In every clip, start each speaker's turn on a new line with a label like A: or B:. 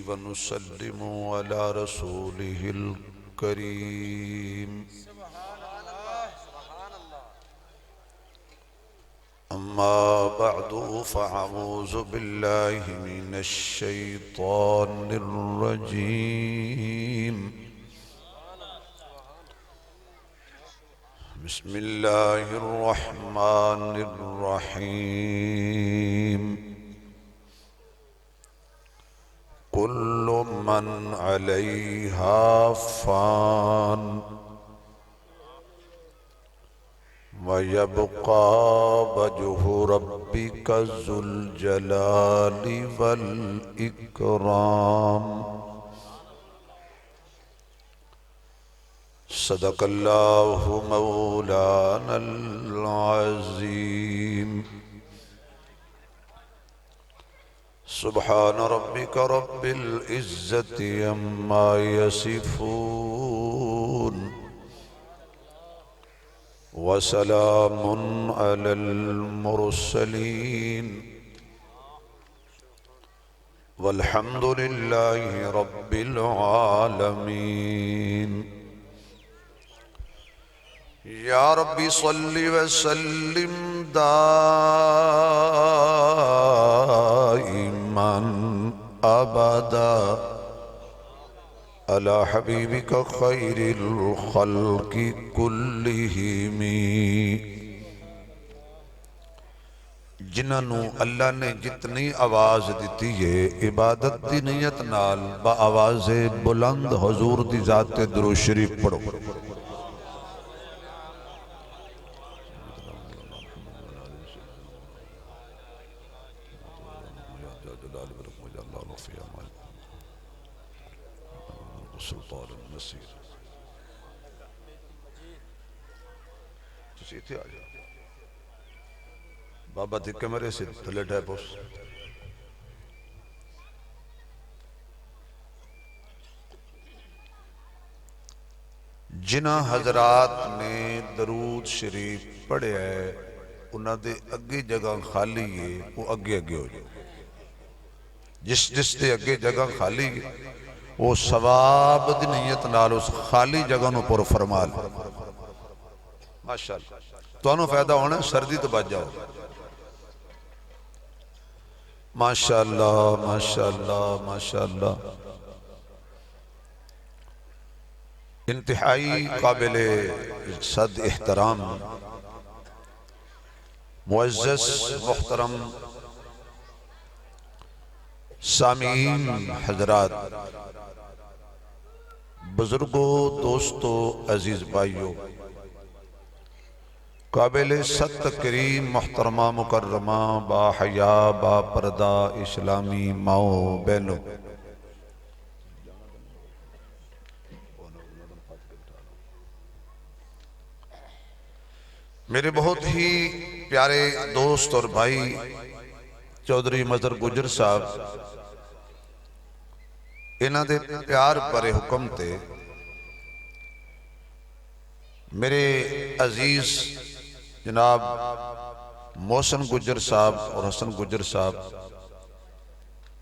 A: ونسلم على رسوله الكريم أما بعد فأعوذ بالله من الشيطان الرجيم بسم الله الرحمن الرحيم كل من عليها فان ويبقى وجه ربك ذو الجلال والإكرام صدق الله مولانا العظيم سبحان ربك رب العزة عما يصفون وسلام على المرسلين والحمد لله رب العالمين یا ربی صلی وسلم دائما ابدا علی حبیبک خیر الخلق کلہم جنہوں اللہ نے جتنی آواز دیتی ہے عبادت دی نیت نال با آواز بلند حضور دی ذات درود شریف پڑھو سلطان النصیر تسی تھے آجا بابا تھی کمرے سے تھلے ڈھائے پوس جنہ حضرات نے درود شریف پڑھے ہے انہاں دے اگے جگہ خالی ہے وہ اگے اگے ہو جائے جس دے اگے جگہ خالی ہے وہ ثواب دی نیت نال اس خالی جگہ نو پر فرما لے ماشاءاللہ تو انہوں فائدہ ہونا ہے سردی تو بچ جاؤ ماشاءاللہ ماشاءاللہ ماشاءاللہ انتہائی قابل صد احترام معزز محترم سامعین حضرات بزرگوں دوستوں عزیز بھائیوں قابل صد تکریم محترمہ مکرمہ با حیا با پردہ اسلامی ماؤں بہنوں میرے بہت ہی پیارے دوست اور بھائی چودھری مظہر گجر صاحب انہاں دے پیار پر حکم تے میرے عزیز جناب محسن گجر صاحب اور حسن گجر صاحب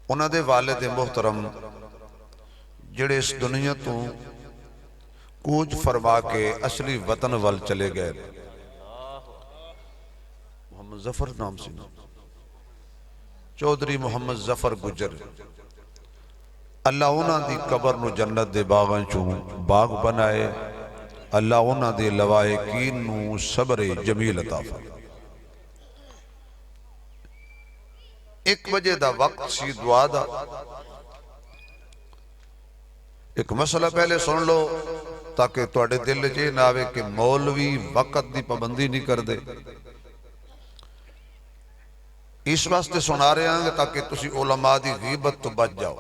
A: انہاں دے والد محترم جڑے اس دنیا تو کوچ فرما کے اصلی وطن وال چلے گئے محمد ظفر نام سے چودھری محمد ظفر گجر اللہ انہاں دی قبر نو جنت دے باغاں چوں باغ بنائے اللہ انہاں دے لوائقین نو صبر جمیل عطا فرمائے ایک بجے دا وقت سی دعا دا ایک مسئلہ پہلے سن لو تاکہ توڑے دل جے نہ آوے کہ مولوی وقت دی پابندی نہیں کر دے اس واسطے سنا رہے ہیں تاکہ تسی علماء دی غیبت تو بچ جاؤ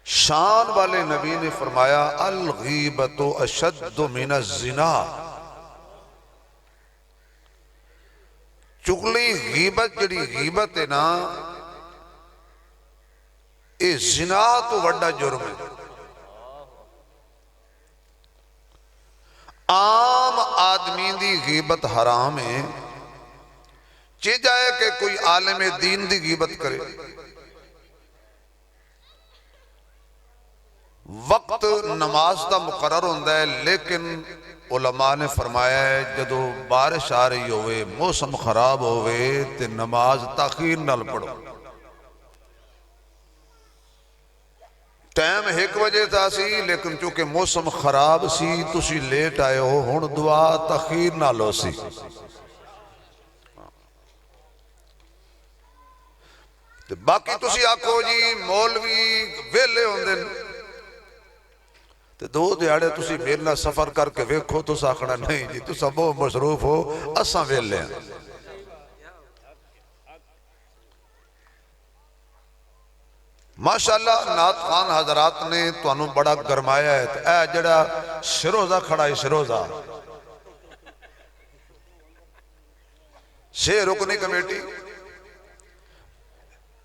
A: شان والے نبی نے فرمایا الغیبت اشد من الزنا چگلی غیبت جڑی غیبت ہے نا اے زنا تو وڈا جرم ہے عام آدمی دی غیبت حرام ہے چی جائے کہ کوئی عالم دین دی غیبت کرے وقت نماز دا مقرر ہوندہ ہے، لیکن علماء نے فرمایا ہے جدو بارش آ رہی ہوئے، موسم خراب ہوئے تے نماز تاخیر نال پڑھو۔ ٹائم 1 بجے تھا سی، لیکن چونکہ موسم خراب سی تسی لیٹ آئے ہو، ہن دعا تاخیر نال ہو سی۔ باقی تسی آکھو جی مولوی ویلے ہوندے تے 2 دیہاڑے تسی میرے نال سفر کر کے ویکھو، تو آکھنا نہیں جی تساں بہت مصروف ہو، اساں ویلے ہیں۔ ماشاءاللہ نعت خان حضرات نے تو انہوں بڑا گرمایا ہے، اے جڑا شروزہ کھڑا ہے، شروزہ سے رکنی کمیٹی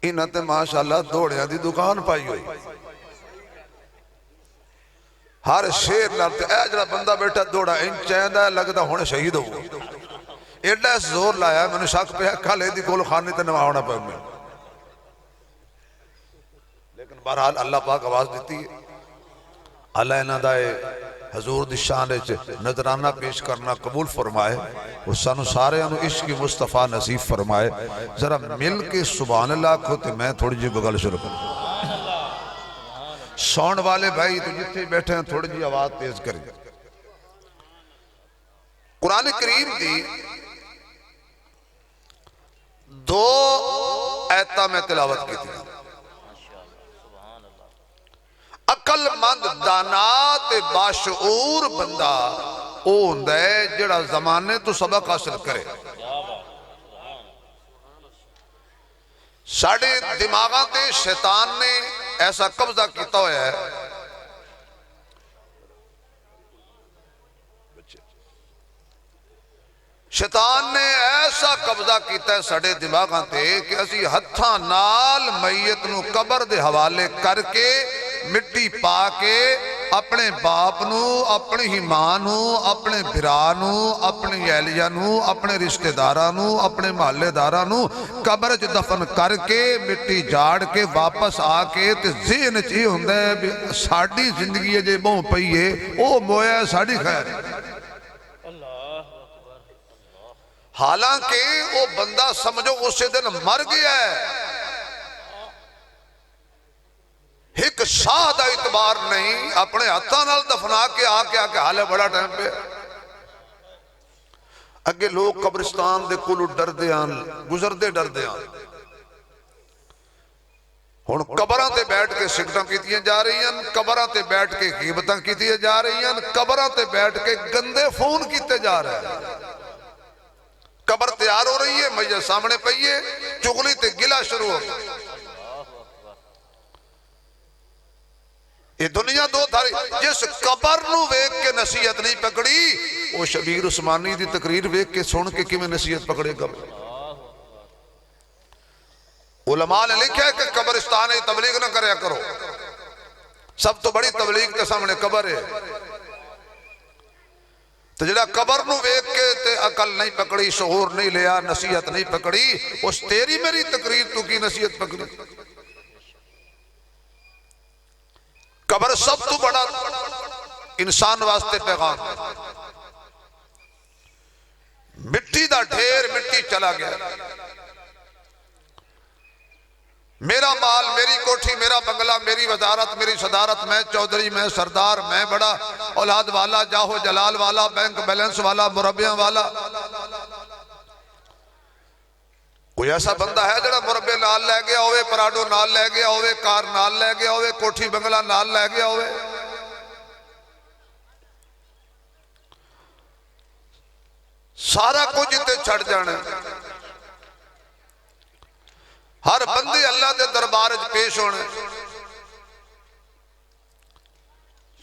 A: انہاں تے ماشاءاللہ دوڑیاں دی دکان پائی ہوئی، ہر شیر لڑتے اے جڑا بندہ بیٹھا دوڑا ان چیندہ لگتا ہونے شہید ہو ایڈا زور لایا میں نے شک پہ کھالے دی کول خانی تے نواہ ہونا پہ میں، لیکن بہرحال اللہ پاک آواز دیتی ہے۔ اللہ انہاں دائے حضور دی شان نظرانہ پیش کرنا قبول فرمائے، وہ سانو سارے انہوں عشق مصطفیٰ نصیب فرمائے۔ ذرا مل کے سبحان اللہ کھوتے میں تھوڑی جی گل شروع کروں۔ سون والے بھائی تو جتنے بیٹھے ہیں تھوڑی جی آواز تیز کریں۔ قرآن کریم دی 2 آیتاں میں تلاوت کی تھی۔ عقل مند دانات باشعور بندہ او ہوندہ ہے جڑا زمانے تو سبق حاصل کرے۔ ساڑھے دماغاں تے شیطان نے ایسا قبضہ کیتا ہوا ہے، شیطان نے ایسا قبضہ کیتا ہے ساڑھے دماغاں تے کہ اسی ہتھاں نال میت نو قبر دے حوالے کر کے مٹی پا کے اپنے باپ نو، اپنی ہی ماں نو، اپنے بھرا نو، اپنی اہلیہ نو، اپنے رشتہ داراں نو، اپنے محلے داراں نو قبر چ دفن کر کے مٹی جاڑ کے واپس آ کے تے ذہن چ یہ ہوندا ہے بھی ساڈی زندگی جے بہوں پئی ہے او مویا ساڈی خیر ہے۔ حالانکہ وہ بندہ سمجھو اسے دن مر گیا ہے، ایک شاہ دا اعتبار نہیں، اپنے ہتھاں نال دفنا کے آکے حالے بڑا ٹائم پہ اگے لوگ قبرستان دے کلو ڈر دیان گزر دے ڈر دیان، ہن قبراں تے بیٹھ کے سگٹاں کیتیاں جا رہی ہیں، قبراں تے بیٹھ کے غیبتاں کیتیاں جا رہی ہیں، قبراں تے بیٹھ کے گندے فون کیتے جا رہے ہیں۔ قبر تیار ہو رہی ہے، میت سامنے پئیے، چغلی تے گلہ شروع ہو گئی۔ یہ دنیا 2 دھاری جس قبر نو ویک کے نصیحت نہیں پکڑی وہ شبیر عثمانی دی تقریر ویک کے سن کے میں نصیحت پکڑے گا۔ علماء نے لکھا ہے کہ قبرستان تبلیغ نہ کریا کرو، سب تو بڑی تبلیغ کے سامنے قبر ہے، تو جڑا قبر نو ویک کے تے عقل نہیں پکڑی، شعور نہیں لیا، نصیحت نہیں پکڑی، اس تیری میری تقریر تو کی نصیحت پکڑی۔ قبر سب تو بڑا انسان واسطے پیغام ہے، مٹی دا ڈھیر مٹی چلا گیا، میرا مال، میری کوٹھی، میرا بنگلہ، میری وزارت، میری صدارت، میں چودھری، میں سردار، میں بڑا اولاد والا، جاہو جلال والا، بینک بیلنس والا، مربیاں والا۔ کوئی ایسا بندہ ہے جڑا مربے نال لے گیا ہوئے، پراڈو نال لے گیا ہوئے، کار نال لے گیا ہوئے، کوٹھی بنگلہ نال لے گیا ہوئے؟ سارا کچھ تے چھڑ جانے، ہر بندے اللہ دے دربار پیش ہونے،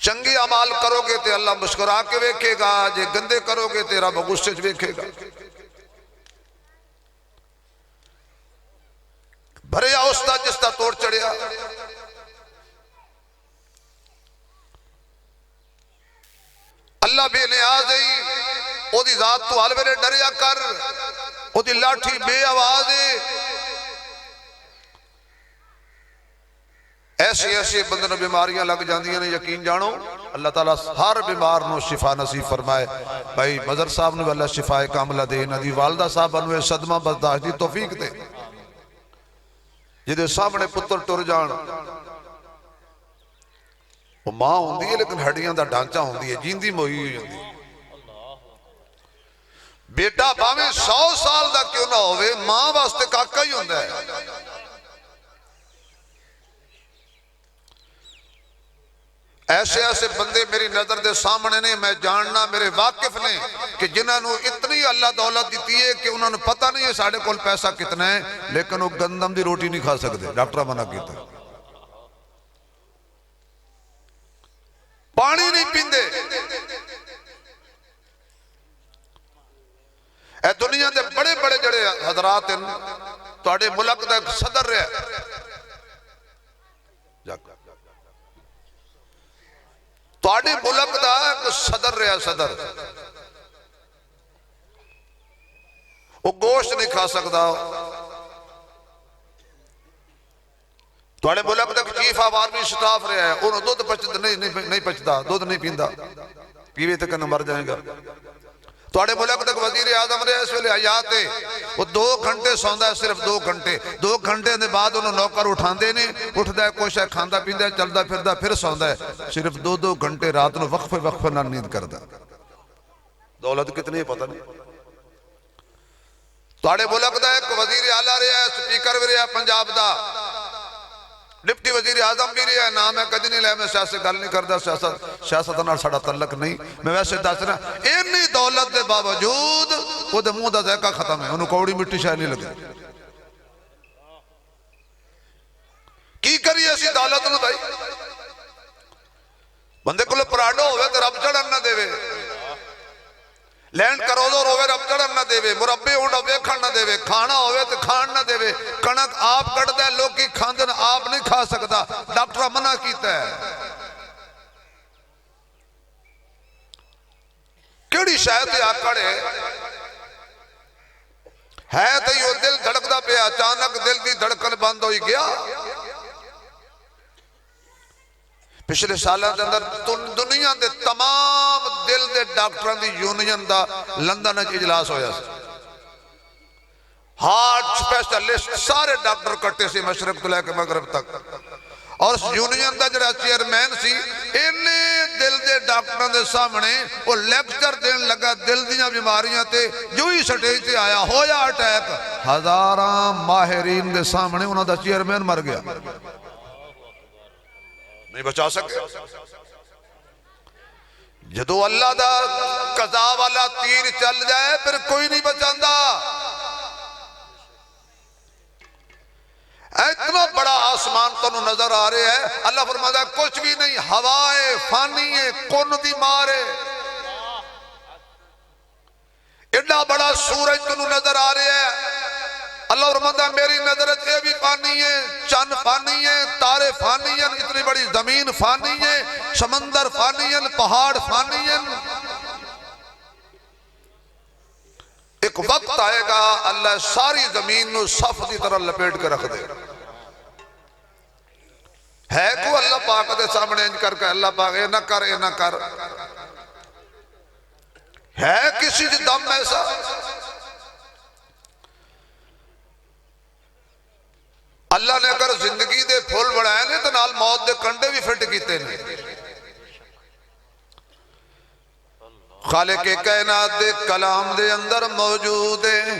A: چنگی عمال کرو گے تے اللہ مسکرا کے ویکھے گا، جے گندے کرو گے تے رب غصے چ ویکھے گا۔ بھریا استا جستا توڑ چڑھیا، اللہ بے نیاز ہی او دی ذات تو حال ویلے ڈریا کر، او دی لاٹھی بے آواز ہے، ایسے ایسے بندے نوں بیماریاں لگ جاندیاں نے، یقین جانو اللہ تعالیٰ ہر بیمار نو شفا نصیب فرمائے۔ بھائی مظہر صاحب نو اللہ شفا کاملہ دے، انہاں دی والدہ صاحب نو صدمہ برداشت دی توفیق دے، جدے سامنے پتر ٹر جان، وہ ماں ہوندی ہے لیکن ہڈیاں دا ڈھانچہ ہوندی ہے، جیندی موئی ہوئی ہوندی ہے۔ بیٹا باویں 100 سال دا کیوں نہ ہوئے، ماں واسطے کاکا ہی ہوندہ ہے۔ ایسے ایسے بندے میری نظر دے سامنے نے، میں جاننا میرے واقف نے کہ جنہاں نو اتنی اللہ دولت دیتی ہے کہ انہوں نے پتہ نہیں ہے ساڑھے کول پیسہ کتنا ہے، لیکن وہ گندم دی روٹی نہیں کھا سکتے، ڈاکٹرہ منع کیتا ہے، پانی نہیں پیندے۔ اے دنیا دے بڑے بڑے جڑے حضرات ہیں، توڑے ملک دا ایک صدر رہے، توڑے ملک دا ایک صدر رہے، صدر وہ گوشت نہیں کھا سکتا، توڑے ملک دا چیف آف آرمی سٹاف رہے ہیں، انہوں دودھ نہیں پچتا، دودھ نہیں پیندا، پیوے تک نہ مر جائیں گا۔ توڑے ملک تک وزیر اعظم رہے اس ویلے حیات ہے، وہ 2 گھنٹے سوندا ہے، صرف 2 گھنٹے، 2 گھنٹے دے بعد انہوں نوکر اٹھاندے نے، اٹھدا ہے کوشش ہے کھاندا پیندا ہے، چلدا پھردا پھر سوندا ہے، صرف 2 گھنٹے رات نو وقفے نہ نیند کردا۔ دولت کتنی ہے پتہ نہیں۔ توڑے ملک دا ایک وزیر اعلیٰ رہا ہے، سپیکر بھی رہا ہے پنجاب دا، ڈپٹی وزیر اعظم بھی رہا ہے، نام ہے کدی نہیں لے، میں سیاست گل نہیں کردا، سیاست نال ساڈا تعلق نہیں، میں ویسے دس رہا اینی دولت دے باوجود وہ دے منہ دا ذائقہ ختم ہے، انہوں کوڑی مٹی شاید نہیں لگے۔ کی کریے اسی دولت نو بھائی؟ بندے کو پراڈو ہوئے تو رب چڑھن نہ دے وے، لینڈ کروزر ہوئے رب چڑھن نہ دے وے، مربے ہونڈا ویکھن نہ دے وے، کھانا ہوئے تو کھان نہ دے وے، کنک آپ کٹ دے، لوگ کی کھاندن آپ نہیں کھا سکتا، ڈاکٹرہ منع کیتا ہے۔ کیڑی شاید آکڑ ہے تو یہ دل دھڑک دا پہ اچانک دل دی دھڑکن بند ہوئی گیا۔ پچھلے سالہ دے اندر دنیا دے تمام دل دے ڈاکٹران دی یونین دا لندن اجلاس ہویا سے، ہارٹ سپیشلسٹ سارے ڈاکٹر کٹے سے مشرق تو لے کے مغرب تک، اور اس یونین دا جڑا چیئرمین سی انہیں دل دے ڈاکٹران دے سامنے وہ لیکچر دین لگا دل دیاں بیماریاں تے جو ہی سٹیج تے آیا ہویا اٹیک، 1000 ماہرین دے سامنے انہوں دا چیئرمین مر گیا، نہیں بچا سکے۔ جدو اللہ دا قضا والا تیر چل جائے پھر کوئی نہیں بچاندہ۔ اتنا بڑا آسمان تنو نظر آ رہے ہے، اللہ فرماتا ہے کچھ بھی نہیں، ہوائے فانی ہے، کن دی مارے، اتنا بڑا سورج تنو نظر آ رہے ہے، اللہ فرماتا ہے میری نظر یہ بھی فانی ہے، چند فانی ہے، تارے فانی ہیں، اتنی بڑی زمین فانی ہے، سمندر فانی ہیں، پہاڑ فانی ہیں۔ ایک وقت آئے گا اللہ ساری زمین نو صف دی طرح لپیٹ کے رکھ دے، ہے کو اللہ پاک دے سامنے انج کر کے اللہ پاک اے نہ کر اے نہ کر، ہے کسی دی دم ایسا؟ اللہ نے اگر زندگی دے پھول بڑھائے نے تو نال موت دے کنڈے بھی فٹ کیتے نے۔ خالق کائنات دے کلام دے اندر موجود ہے،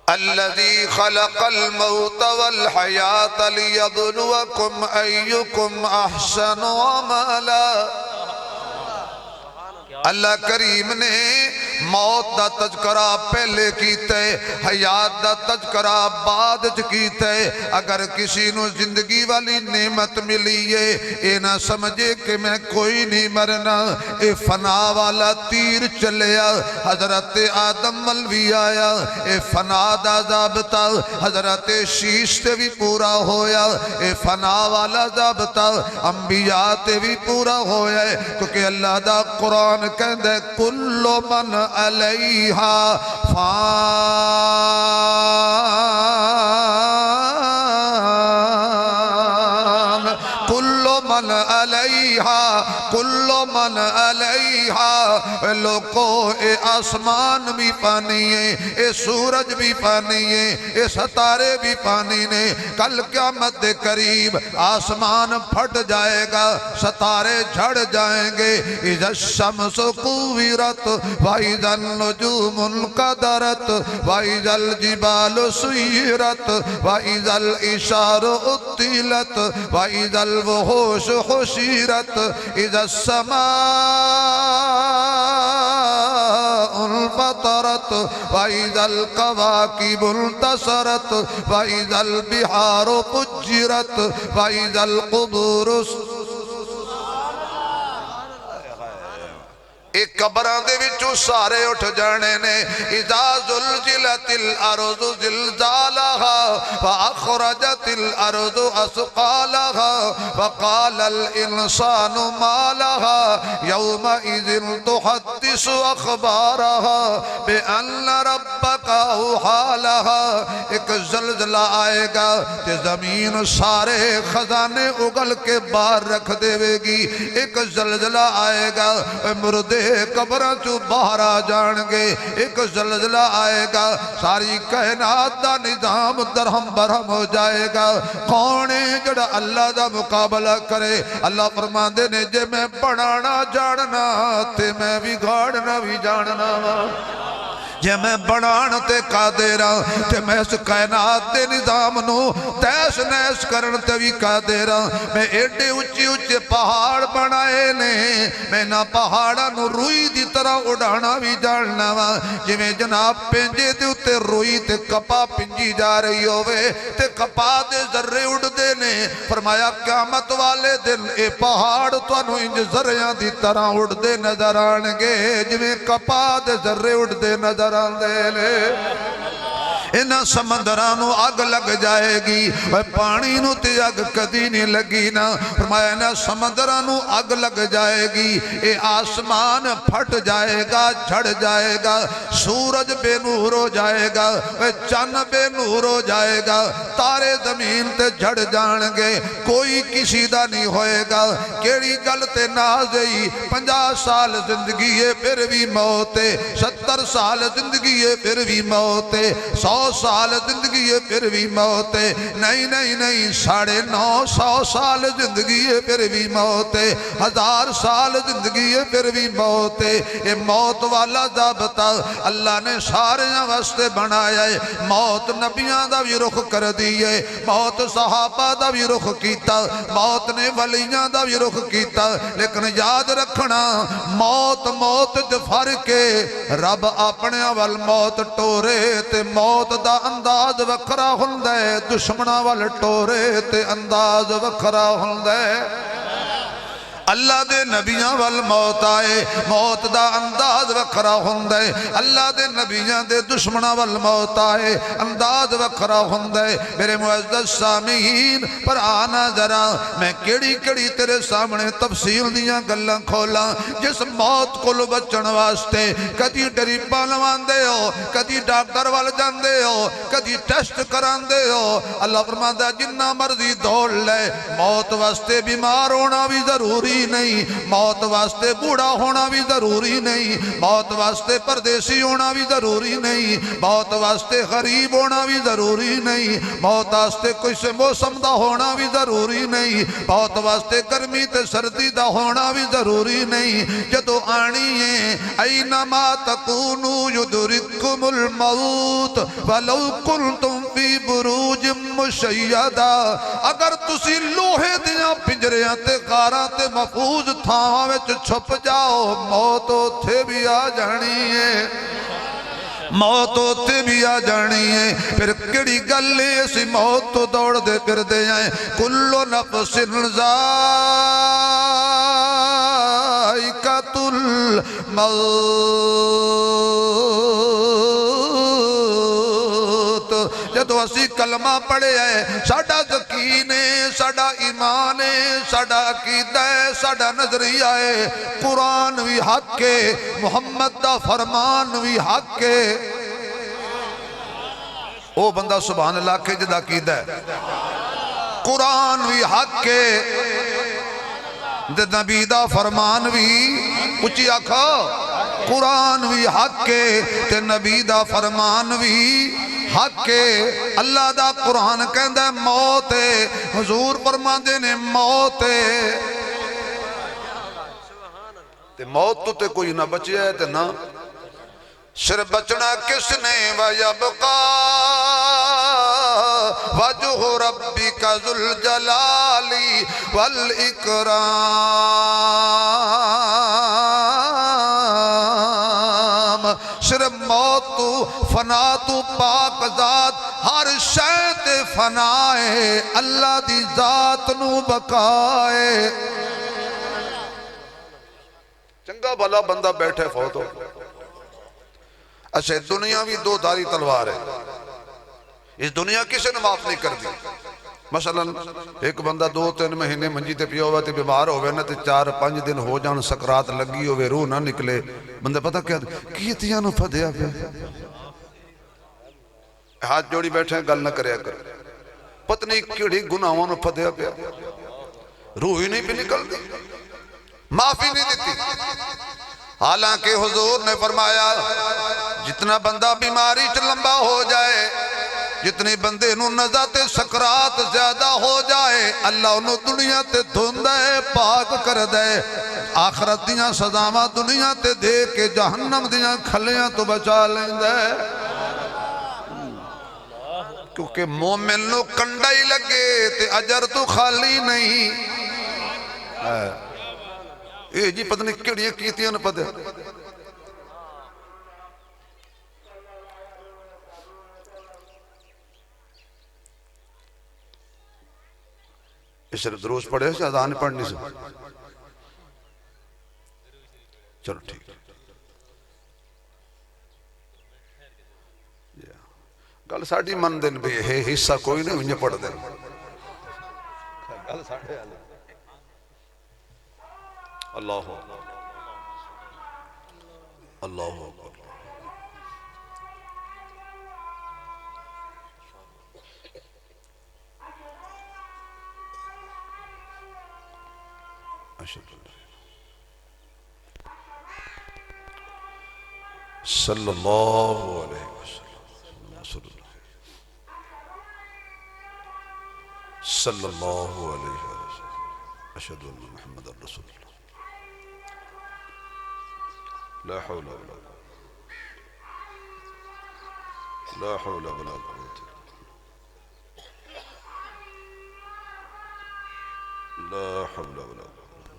A: الذی خلق الموت والحیات لیبلوکم ایکم احسن عملا۔ اللہ کریم نے موت دا تذکرہ پہلے کیتا ہے، حیات دا تذکرہ بعد کیتا ہے۔ اگر کسی نو زندگی والی نعمت ملی ہے اے نہ سمجھے کہ میں کوئی نہیں مرنا، اے فنا والا تیر چلیا، حضرت آدم ملوی آیا، اے فنا دا ضابطہ حضرت شیش تے بھی پورا ہویا، اے فنا والا ضابطہ انبیاء تے بھی پورا ہویا ہے، کیونکہ اللہ دا قرآن کہندے کل من علیہا فان من علیہا کل من علیہا لوگوں اے آسمان بھی پانی ہے، اے سورج بھی پانی ہے، اے ستارے بھی پانی نے، کل قیامت قریب آسمان پھٹ جائے گا، ستارے جھڑ جائیں گے، اذا الشمس کوورت وَإِذَا النُّجُومُ انْقَدَرَتْ وَإِذَا الْجِبَالُ سُيِّرَتْ وَإِذَا الْعِشَارُ عُطِّلَتْ وَإِذَا الْوُحُوشُ حُشِرَتْ إِذَا السَّمَاءُ انفطرت وَإِذَا الْكَوَاكِبُ انْتَثَرَتْ وَإِذَا الْبِحَارُ فُجِّرَتْ وَإِذَا الْقُبُورُ ایک قبران دے وچوں سارے اٹھ جانے نے اذا زلزلت الارض زلزالها فاخرجت الارض اثقالها وقال الانسان ما لها يومئذ تحدث اخبارها بان ربك اوحى لها ایک زلزلہ آئے گا تے زمین سارے خزانے اگل کے باہر رکھ دے گی، ایک زلزلہ آئے گا مردے قبرہ چو باہر آ جان گے، ایک زلزلہ آئے گا ساری کائنات دا نظام درہم برہم ہو جائے گا۔ کونے جڑا اللہ دا مقابلہ کرے؟ اللہ فرما دے نے جے میں بڑھانا جاننا تے میں بھی گھاڑنا بھی جاننا، جے میں بڑھان تے قادرہ تے میں اس کائنات دے نظام نو تیس نیس کرن تے بھی قادرہ، میں ایڈے اچھی اچھے پہاڑ بنائے نے، میں نہ پہاڑا نو روئی دی طرح اڑانا بھی جاننا وا، جے میں جناب پنجے دے اتے روئی تے کپا پنجی جا رہی ہوئے تے کپا دے ذرے اڑ دے نے، فرمایا قیامت والے دن اے پہاڑ تو انہوں انج ذریاں دی طرح اڑ دے نظر آنگے، جے میں کپا دے ذرے اڑ دے نظر دے لے، انہاں سمندرانوں آگ لگ جائے گی، پانی نو تے آگ کدی نہیں لگی نا، فرمایا انہاں سمندرانوں آگ لگ جائے گی، اے آسمان پھٹ جائے گا، جھڑ جائے گا، سورج بے نور ہو جائے گا، چاند بے نور ہو جائے گا، تارے زمین تے جھڑ جان گے، کوئی کسی دا نہیں ہوئے گا، کیڑی گل تے نازئی 50 سال زندگی ہے پھر بھی موت ہے، 70 سال زندگی ہے پھر بھی موت ہے، 100 سال زندگی ہے پھر بھی موت ہے، نہیں نہیں نہیں 950 سال زندگی ہے پھر بھی موت ہے، 1000 سال زندگی ہے پھر بھی موت ہے، یہ موت والا ضابطہ اللہ نے سارے واسطے بنایا ہے، موت نبیاں دا بھی رخ کر دیئے، موت صحابہ دا بھی رخ کیتا، موت نے ولیاں دا بھی رخ کیتا، لیکن یاد رکھنا موت موت دفر کے رب اپنے وال موت ٹورے تے موت دا انداز وکھرا ہندے، دشمنہ وال ٹورے تے انداز وکھرا ہندے۔ اللہ دے نبیاں وال موت آئے، موت دا انداز وکھرا ہندے، اللہ دے نبیاں دے دشمنہ وال موت آئے، انداز وکھرا ہندے۔ میرے معزز سامعین پر آنا ذرا میں کیڑی کیڑی تیرے سامنے تفصیل دیاں گلاں کھولاں، جس موت کو بچن واسطے کدی ڈریپاں لوان دے ہو، کدی ڈاکٹر وال جان دے ہو، کدی ٹیسٹ کران دے ہو، اللہ فرماتا جنہ مرضی دوڑ لے، موت واسطے بیمار ہونا بھی ضروری نہیں، موت واسطے بوڑھا ہونا بھی ضروری نہیں، موت واسطے پردیسی ہونا بھی ضروری نہیں، موت واسطے غریب ہونا بھی ضروری نہیں، موت واسطے کوئی سے موسم دا ہونا بھی ضروری نہیں، موت واسطے گرمی تے سردی دا ہونا بھی ضروری نہیں، جدو آنی ہے اینما تکونو یدرککم الموت ولو کنتم فی بروج مشیدہ، اگر تسی لوہے دیاں پنجریاں تے غاراں تے محفوظ تھاواں وچ چھپ جاؤ، موت اوتھے بھی آ جانی ہے، موت اوتھے بھی آ جانی ہے، پھر کڑی گلے اسی موت تو دوڑ دے پھر دے آئیں، کلو نفس ذائقۃ الموت۔ جدو اسی کلمہ پڑھے ہے، ساڑھا یقین ہے، ساڑھا ایمان ہے، ساڑھا عقیدہ ہے، ساڑھا نظریہ ہے، قرآن بھی حق ہے، محمد دا فرمان بھی حق ہے۔ او بندہ سبحان اللہ کے جدا عقیدہ ہے، قرآن بھی حق ہے، تے نبی دا فرمان بھی اچھی آکھا قرآن بھی حق ہے تے نبی دا فرمان بھی حق ہے اللہ دا قرآن کہندہ ہے موت ہے حضور فرماندے نے موت ہے تے موت تو تے کوئی نہ بچے ہے تے نہ صرف بچنا کس نے وَيَبْقَى وَجْهُ رَبِّكَ ذُو الْجَلَالِ وَالْإِكْرَامِ صرف موت تو فنا تو پاک ذات ہر شیط فنائے اللہ دی ذات نو بقائے چنگا بھلا بندہ بیٹھے فوت ہو اچھا دنیا بھی دو دھاری تلوار ہے اس دنیا کسی نے معاف نہیں کر دی مثلا ایک بندہ 2-3 مہینے منجی تے پیا ہوا تے بیمار ہوئے نا تے 4-5 دن ہو جان سکرات لگی ہوئے روح نہ نکلے بندہ پتہ کیا کیتیاں نو پھدیا پیا ہاتھ جوڑی بیٹھے ہیں گل نہ کریا کر پتنی کیڑی گناہوں نو پھدیا پیا روح ہی نہیں بھی نکل دی معافی نہیں دیتی حالانکہ حضور نے فرمایا جتنا بندہ بیماری چ لمبا ہو جائے جتنی بندے نو نزات سکرات زیادہ ہو جائے اللہ انہوں دنیا تے دھوندہ ہے پاک کر دے آخرت دیاں سزاواں دنیا تے دے کے جہنم دیاں کھلیاں تو بچا لیں دے کیونکہ مومن نو کنڈا ہی لگے تے اجر تو خالی نہیں اے جی پتنی کیڑیاں کیتیاں نہ پتہ اس صرف دروس پڑھے سے اذان پڑھنی سے چلو ٹھیک گل ساڑھی من دن بھی ہے حصہ کوئی نہیں انہیں پڑھ دیں گل ساڑھے آلے اللہ اللہ صلی اللہ علیہ وسلم صلی اللہ علیہ وسلم اشہد ان محمد رسول اللہ لا حول ولا قوة لا حول ولا قوة لا حول ولا قوة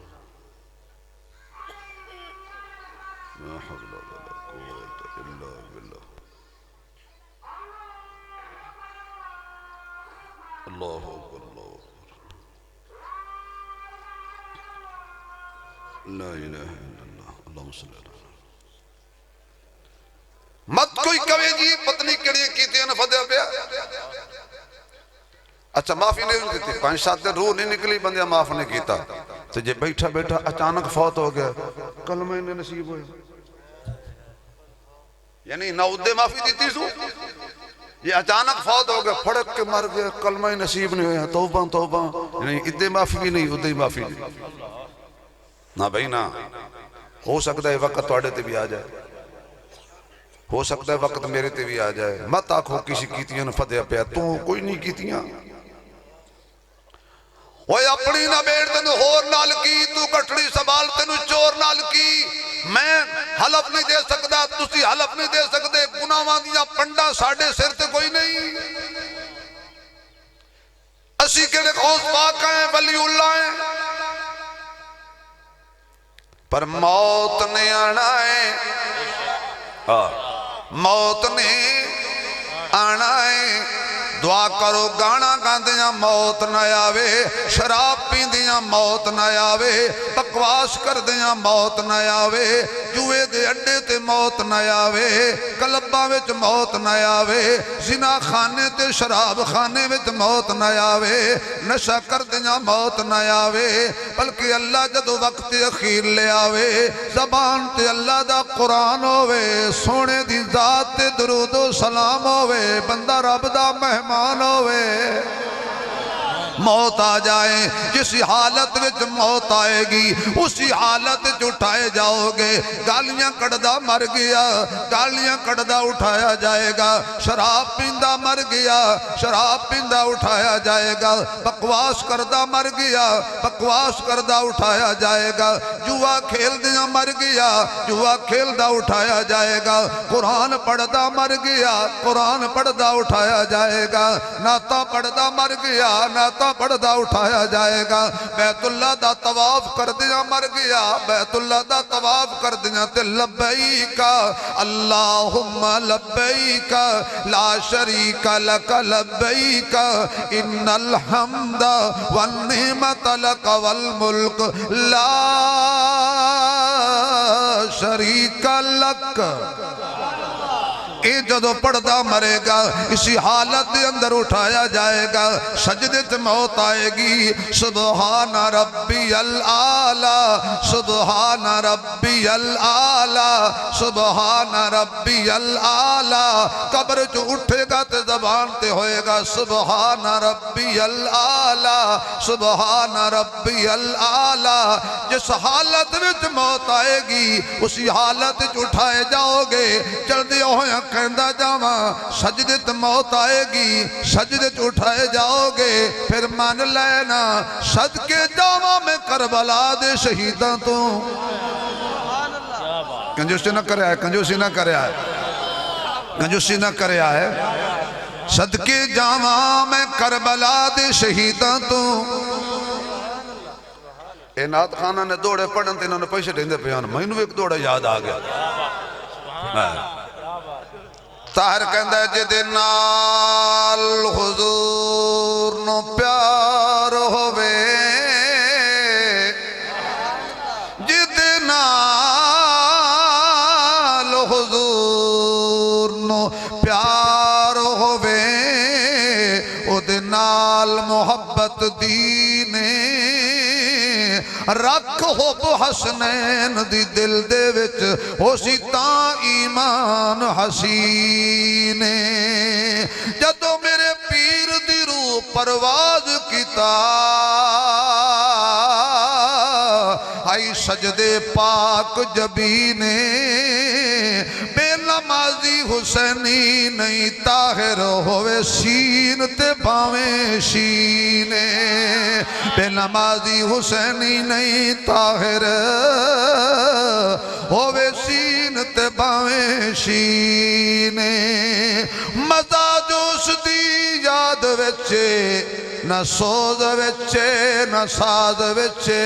A: لا حول ولا قوة إلا بالله الله أكبر الله أكبر لا إله إلا الله اللهم صل على مت کوئی کہے جی پتنی کڑیاں کیتے ہیں نفدہ پیا اچھا معافی نہیں دیتی 5-7 دن روح نہیں نکلی بندیاں معاف نہیں کیتا تو جب بیٹھا بیٹھا اچانک فوت ہو گیا کلمہ انہیں نصیب ہوئے یعنی نعودے معافی دیتی سو یہ اچانک فوت ہو گیا پھڑک کے مر گیا کلمہ نصیب نہیں ہویا توبہ توبہ یعنی ادھے معافی بھی نہیں ادھے معافی نہیں نہ بھائی نہ ہو سکتا ہے وقت توڑے تے بھی آ جائے ہو سکتا ہے وقت میرے تے بھی آ جائے مت آکھو کسی کیتیاں نے فتح پیا تو کوئی نہیں کیتیاں وہ اپنی نہ بیڑ تینو ہور نال کی تو کٹڑی سنبھال تینو چور نال کی میں حلف نہیں دے سکتا تسی حلف نہیں دے سکتے گناہاں دیاں پنڈا ساڑھے سر تے کوئی نہیں اسی کے لئے غوث پاک ہیں ولی اللہ ہیں پر موت نے آنا ہے موت نے آنا ہے دعا کرو گانا گاندیاں موت نہ آوے شراب پیندیاں موت نہ آوے بکواس کردیاں موت نہ آوے جوئے دے اڈے تے موت نہ آوے کلباں وچ موت نہ آوے زنا خانے تے شراب خانے وچ موت نہ آوے نشہ کردیاں موت نہ آوے بلکہ اللہ جدو وقت اخیر لے آوے زبان تے اللہ دا قرآن ہووے سونے دی ذات تے درود و سلام ہووے بندہ رب دا مہمان ہووے موت آ جائے، جس حالت وچ موت آئے گی اسی حالت وچ اٹھائے جاؤ گے۔ گالیاں کڑدا مر گیا، گالیاں کڑدا اٹھایا جائے گا۔ شراب پیندہ مر گیا، شراب پیندہ اٹھایا جائے گا۔ بکواس کردہ مر گیا، بکواس کردہ اٹھایا جائے گا۔ جوا کھیل دیا مر گیا، جوا کھیل دا اٹھایا جائے گا۔ قرآن پڑھدا مر گیا، قرآن پڑھدا اٹھایا جائے گا۔ نعتاں پڑھدا مر گیا، نعتاں پڑھدا اٹھایا جائے گا۔ بیت اللہ دا طواف کر دیا مر گیا، بیت اللہ دا طواف کر دیا تے لبیک اللہم لبیک لا شریک لک لبیک ان الحمد والنعمت لک والملک لا شریک لک۔ جدو پڑھدا مرے گا اسی حالت دے اندر اٹھایا جائے گا۔ سجدے تے موت آئے گی، سبحان ربی العالی، سبحان ربی العالی، سبحان ربی العالی۔ قبر جو اٹھے گا تے زبان تے ہوئے گا سبحان ربی العالی، سبحان ربی العالی۔ جس حالت وچ موت آئے گی اسی حالت وچ اٹھائے جاؤ گے۔ جلدی ہویا کہندہ جاواں سجدے تے موت آئے گی، سجدے تے اٹھائے جاؤ گے۔ پھر مان لینا صدقے جاواں میں کربلا دے شہیداں تو۔ کنجوسی نہ کرے آئے، کنجوسی نہ کرے آئے، کنجوسی نہ کرے آئے۔ صدقے جاواں میں کربلا دے شہیداں تو۔ اے نعت خانہ نے دوڑے پڑھن تے انہوں نے پیسے دیندے پیان، میں انہوں ایک دوڑے یاد آ گیا۔ طاہر کہندہ ہے جدے نال حضور نو پیار ہووے، جدے نال حضور نو پیار ہووے، او دے نال محبت دینے رکھ حب حسنین دی دل دے وچ ہو سی تاں ایمان حسینے۔ جدو میرے پیر دی روح پرواز کیتا آئی سجدے پاک جبینے، بے نمازی حسینی نہیں طاہر ہوئے سین تے باویں شینے، بے نمازی حسینی نہیں طاہر ہوئے سین تے باویں شینے۔ مزا جوش دی یاد وچے نہ سوز وچے نہ ساز وچے،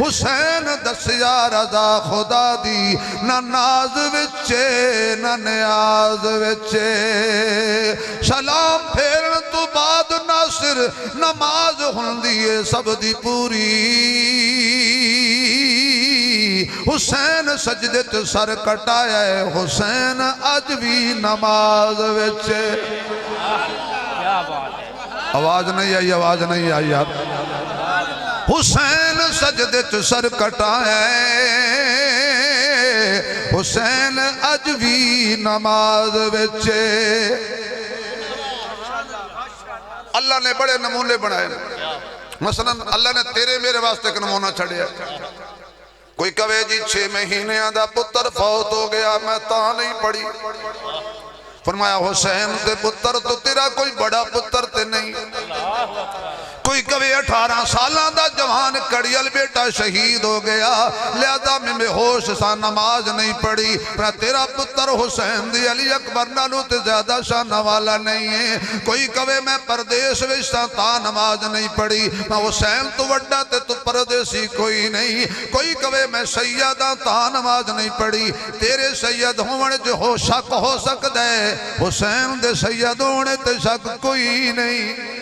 A: حسین دسیا رضا خدا دی نہ ناز وچے نہ نیاز وچے۔ سلام پھیرن تو بعد ناصر نماز ہوندیے سب دی پوری، حسین سجدے تے سر کٹایا ہے، حسین اج بھی نماز وچے۔ آواز نہیں آئی، آواز نہیں آئی یار۔ حسین سجدے تے سر کٹایا ہے، حسین اج بھی نماز وچے۔ اللہ نے بڑے نمونے بنائے، مثلا اللہ نے تیرے میرے واسطے ایک نمونہ چھڑیا۔ کوئی کہے جی 6 مہینے دا پتر فوت ہو گیا، میں تاں نہیں پڑھی۔ فرمایا حسین دے پتر تو تیرا کوئی بڑا پتر تے نہیں۔ کوئی کہے 18 سالاں دا جوان کڑیل بیٹا شہید ہو گیا، لہذا میں بے ہوش سا نماز نہیں پڑھی۔ پر تیرا پتر حسین دی علی اکبر نالو تے زیادہ شان والا نہیں ہے۔ کوئی کہے میں پردیس وچ تا نماز نہیں پڑھی، میں حسین تو وڈا تے تو پردیسی کوئی نہیں۔ کوئی کہے میں سیدہ تا نماز نہیں پڑھی، تیرے سید ہونے جو ہو شک ہو سکتا ہے، حسین دے سید ہونے تے شک کوئی نہیں۔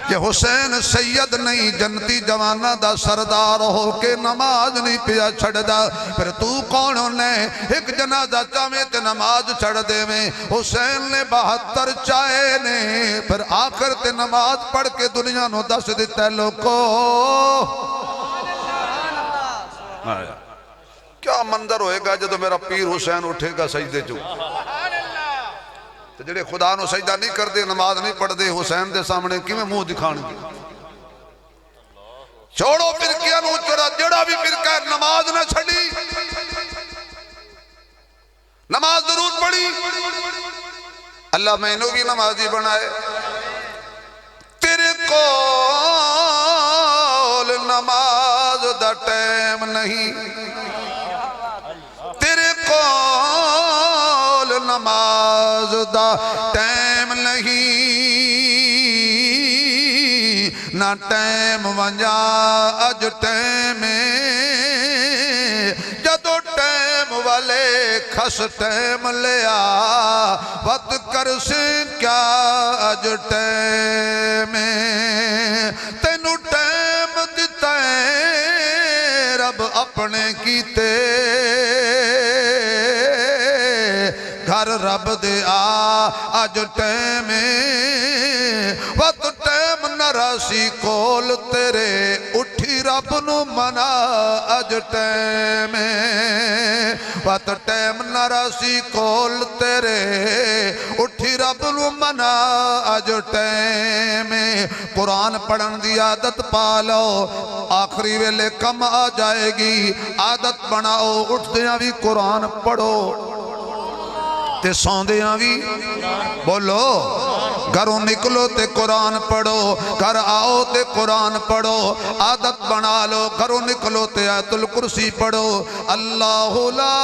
A: کہ حسین سید نہیں جنتی جوانہ دا سردار ہو کے نماز نہیں پیا چھڑ دا، پھر تو کونوں نے ایک جنازہ چاہے تے نماز چھڑ دے میں۔ حسین نے 72 چاہے نے، پھر آخر تے نماز پڑھ کے دنیا نو دس دیتا ہے لوگو۔ کیا منظر ہوئے گا جب میرا پیر حسین اٹھے گا سجدے جو۔ تو جڑے خدا نو سجدہ نہیں کر دے نماز نہیں پڑھ دے حسین دے سامنے کی میں منہ دکھان گے چھوڑو فرقیاں نو چڑا جڑا بھی فرقہ ہے نماز نہ چھڑی نماز ضرور پڑھی اللہ میں انہوں کی نمازی بنائے تیرے کول نماز دا ٹائم نہیں تیرے کول نماز دا ٹائم نہیں نہ ٹائم ونجا اج ٹائم جدو ٹائم والے کھس ٹائم لیا وقت کر سے کیا اج ٹائم تینو ٹائم دیتا ہے رب اپنے کیتے گھر رب دے آج ٹائم وقت ٹائم نہ راسی کول تیرے اٹھی رب نو منا اج ٹائم وقت ٹائم نہ راسی کول تیرے اٹھی رب نو منا اج ٹائم قرآن پڑھن دی عادت پالو آخری ویلے کم آ جائے گی عادت بناؤ اٹھ دیاں بھی قرآن پڑھو تے سوندیاں بھی بولو گھروں نکلو تے قرآن پڑھو گھر آؤ تے قرآن پڑھو عادت بنا لو گھروں نکلو تے آیت الکرسی پڑھو اللہ لا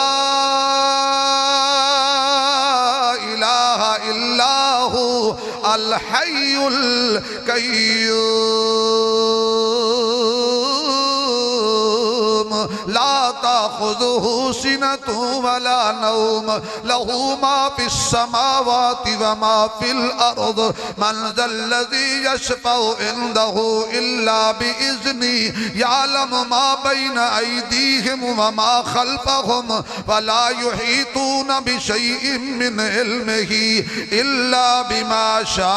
A: الہ الا ہو الحی القیوم لا تأخذه سنة ولا نوم له ما في السماوات وما في الأرض من ذا الذي يشفع عنده إلا بإذنه يعلم ما بين أيديهم وما خلفهم ولا يحيطون بشيء من علمه إلا بما شاء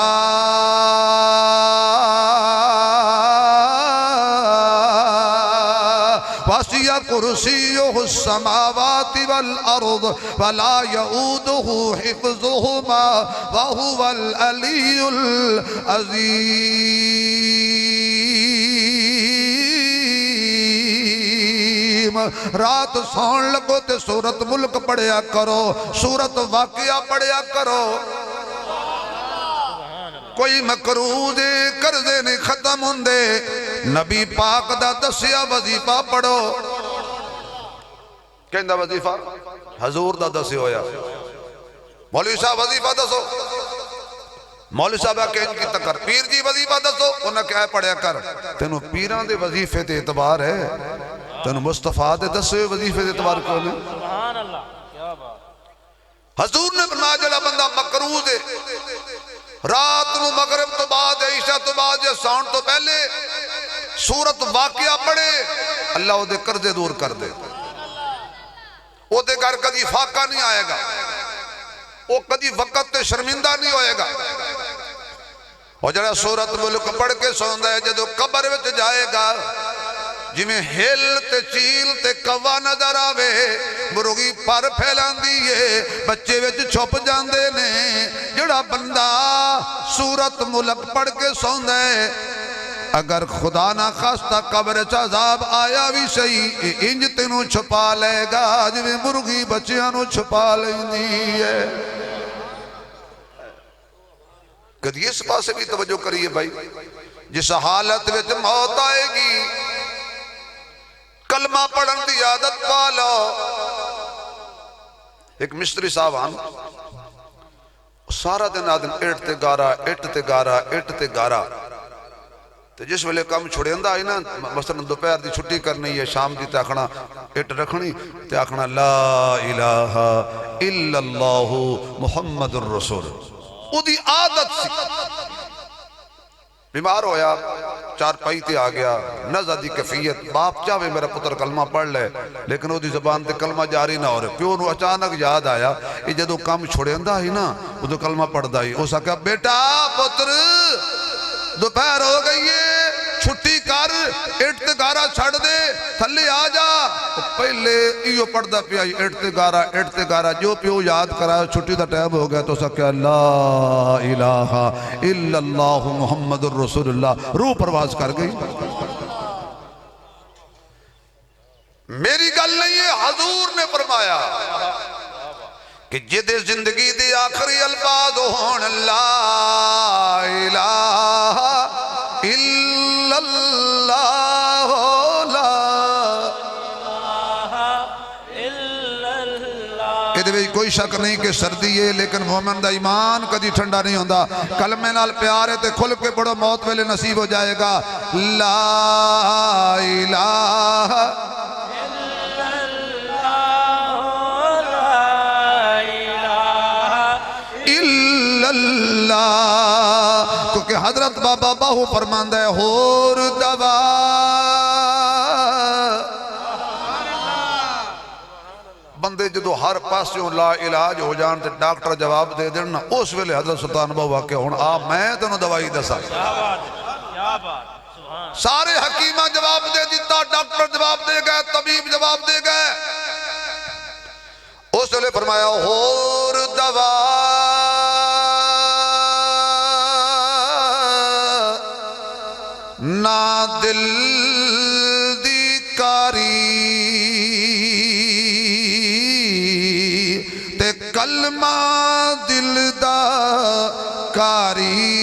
A: وسع كرسيه السماوات والأرض ولا يؤوده حفظهما وهو العلي العظيم رات سون لگو تے سورت ملک پڑھیا کرو سورت واقعہ پڑھیا کرو کوئی مقروض قرضے نہیں ختم ہوندے نبی پاک دا دسیا وظیفہ پڑھو کہندہ وظیفہ حضور دا دسیا ہویا مولوی صاحب وظیفہ دسو مولوی صاحب کہن کی تکر پیر جی وظیفہ دسو انہاں کیا پڑھیا کر تینوں پیران دے وظیفے تے اعتبار ہے تینوں مصطفیٰ دے دسے وظیفے تے اعتبار کیوں نہیں سبحان اللہ کیا بات حضور نے فرمایا جڑا بندہ مقروض ہے رات نو مغرب تو بعد عشاء تو بعد یا سون تو پہلے سورت واقعہ پڑھے اللہ وہ دے قرضے دور کر دے وہ دے گھر کدی فاقہ نہیں آئے گا وہ کدی وقت تے شرمندہ نہیں ہوئے گا اور جڑا سورت ملک پڑھ کے سوندہ ہے جدو قبر وچ جائے گا جی میں ہل تے چیل تے کوا نظر آوے مرغی پر پھیلان دیئے بچے وچ چھپ جاندے نے جڑا بندہ سورت ملک پڑھ کے سوندہ ہے اگر خدا نہ خواستہ قبر عذاب آیا بھی صحیح انج تینوں چھپا لے گا جی میں مرغی بچیاں نو چھپا لیندی ہے کدی اس پاسے بھی توجہ کریے بھائی جس حالت وچ موت آئے گی کلمہ پڑھن دی عادت پالو ایک مستری صاحب آن سارا دن آدن اٹھ تے گارا تو جس ویلے کام چھوڑے اندہ آئی نا مثلا دوپہر دی چھٹی کرنی ہے شام دی تے آکھنا اٹھ رکھنی تے آکھنا لا الہ الا اللہ محمد الرسول او دی عادت سی بیمار ہویا چار پائی تے آ گیا نزا دی کفیت باپ چاہوے میرا پتر کلمہ پڑھ لے لیکن وہ دی زبان تے کلمہ جاری نہ ہو رہے پیو نو اچانک یاد آیا یہ جدو کام چھوڑے اندہ ہی نا وہ تو کلمہ پڑھ دائی اسا کہا بیٹا پتر دوپہر ہو گئی ہے چھٹی کر اٹھ تے گارا چھڑ دے تھلے آ جا پہلے ایو پڑھدا پیا اٹھتے گارا جو پیو یاد کرا چھٹی دا ٹائم ہو گیا تو سکیا لا الہ الا اللہ محمد الرسول اللہ روح پرواز کر گئی. میری گل نہیں ہے، حضور نے فرمایا کہ جدے زندگی دے آخری الفاظ ہون لا الہ الا اللہ لا کہ دے کوئی شک نہیں کہ سردی ہے لیکن مومن دا ایمان کدی ٹھنڈا نہیں ہوندا. کلمے نال پیار ہے تے کھل کے بڑو موت ویلے نصیب ہو جائے گا. لا الہ کیونکہ حضرت بابا باہو فرماندہ ہے ہور دوا بندے جدو ہر پاسوں لا علاج ہو جان تے ڈاکٹر جواب دے دینا اس ویلے حضرت سلطان بابا کہ ہون میں تینوں دوائی دسا. سارے حکیمہ جواب دے دیتا، ڈاکٹر جواب دے گئے، طبیب جواب دے گئے. اس ویلے فرمایا ہور دوا نا دل دی کاری تے کلمہ دل دا کاری.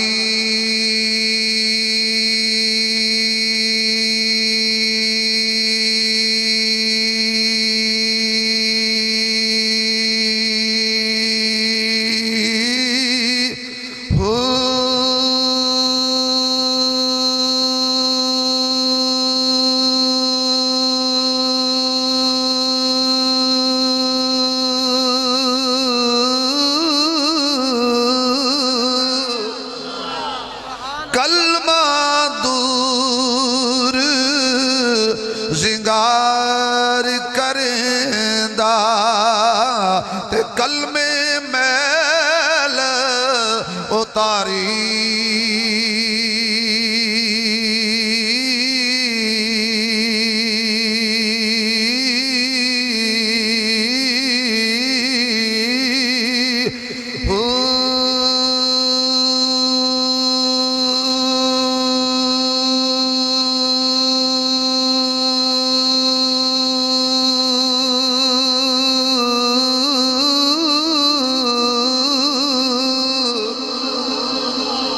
A: زنگار کرندہ تے کلمے میل اتاری.